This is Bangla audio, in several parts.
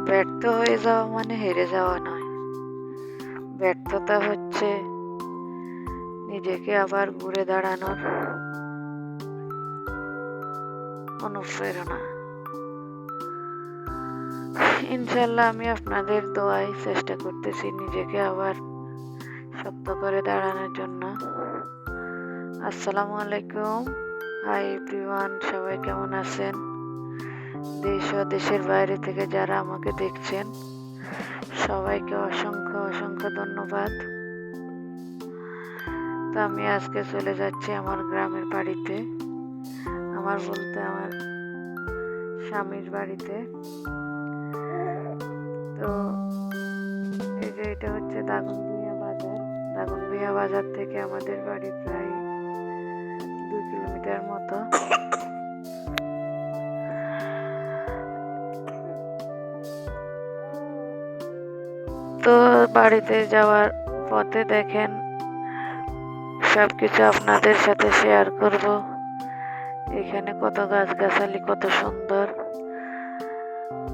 ব্যর্থ হয়ে যাওয়া মানে হেরে যাওয়া নয়। ব্যর্থতা হচ্ছে নিজেকে আবার ঘুরে দাঁড়ানোর অনুপ্রেরণা। ইনশাল্লাহ আমি আপনাদের দোয়ায় চেষ্টা করতেছি নিজেকে আবার শক্ত করে দাঁড়ানোর জন্য। আসসালামু আলাইকুম, হাই এভরিওয়ান, সবাই কেমন আছেন? দেশ ও দেশের বাইরে থেকে যারা আমাকে দেখছেন সবাইকে অসংখ্য অসংখ্য ধন্যবাদ। তো আমি আজকে চলে যাচ্ছি আমার গ্রামের বাড়িতে, আমার স্বামীর বাড়িতে। তো এই যে এটা হচ্ছে দাগনভূঞা বাজার। দাগনভূঞা বাজার থেকে আমাদের বাড়ি প্রায় 2 কিলোমিটার মতো। তো বাড়িতে যাওয়ার পথে দেখেন সবকিছু আপনাদের সাথে শেয়ার করব। এখানে কত গাছগাছালি, কত সুন্দর।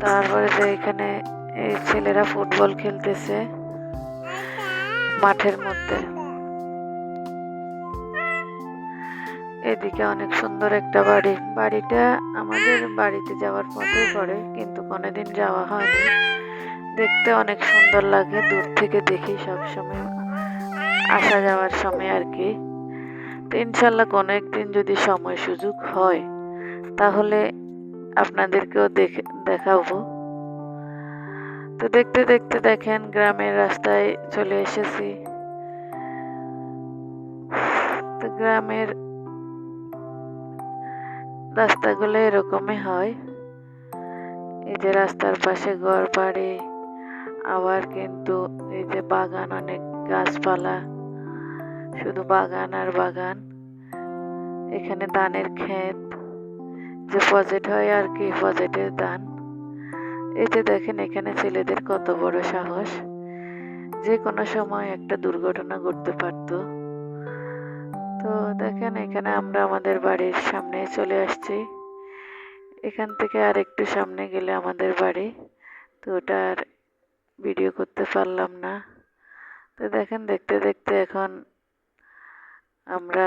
তারপরে যে এখানে এই ছেলেরা ফুটবল খেলতেছে মাঠের মধ্যে। এদিকে অনেক সুন্দর একটা বাড়ি। বাড়িটা আমাদের বাড়িতে যাওয়ার পথে পড়ে, কিন্তু কোনোদিন যাওয়া হয়নি। দেখতে অনেক সুন্দর লাগে, দূর থেকে দেখি সবসময়, আসা যাওয়ার সময় আর কি। তো ইনশাল্লাহ কোনো একদিন যদি সময় সুযোগ হয় তাহলে আপনাদেরকেও দেখাবো। তো দেখতে দেখতে দেখেন গ্রামের রাস্তায় চলে এসেছি। তো গ্রামের রাস্তাগুলো এরকমই হয়। এই যে রাস্তার পাশে ঘর বাড়ি, আবার কিন্তু এই যে বাগান, অনেক গাছপালা, শুধু বাগান আর বাগান। এখানে ধানের ক্ষেত, যে প্রজেক্ট হয় আর কি, প্রজেক্টের ধান। এই যে দেখেন এখানে ছেলেদের কত বড় সাহস, যে কোনো সময় একটা দুর্ঘটনা ঘটতে পারতো। তো দেখেন এখানে আমরা আমাদের বাড়ির সামনে চলে আসছি। এখান থেকে আর একটু সামনে গেলে আমাদের বাড়ি। তো ওটা আর ভিডিও করতে পারলাম না। তো দেখেন দেখতে দেখতে এখন আমরা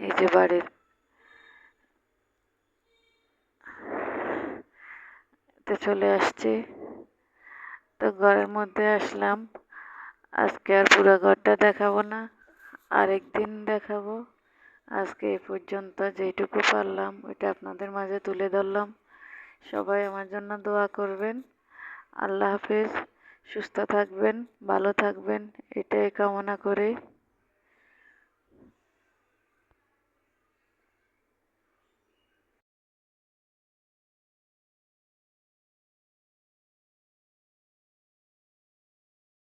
এই যে বাড়ির চলে আসছি। তো ঘরের মধ্যে আসলাম। আজকে আর পুরো ঘরটা দেখাবো না, আরেকদিন দেখাবো। আজকে এ পর্যন্ত যেটুকু পারলাম ওইটা আপনাদের মাঝে তুলে ধরলাম। সবাই আমার জন্য দোয়া করবেন। আল্লাহ হাফেজ। সুস্থ থাকবেন, ভালো থাকবেন, এটাই কামনা করে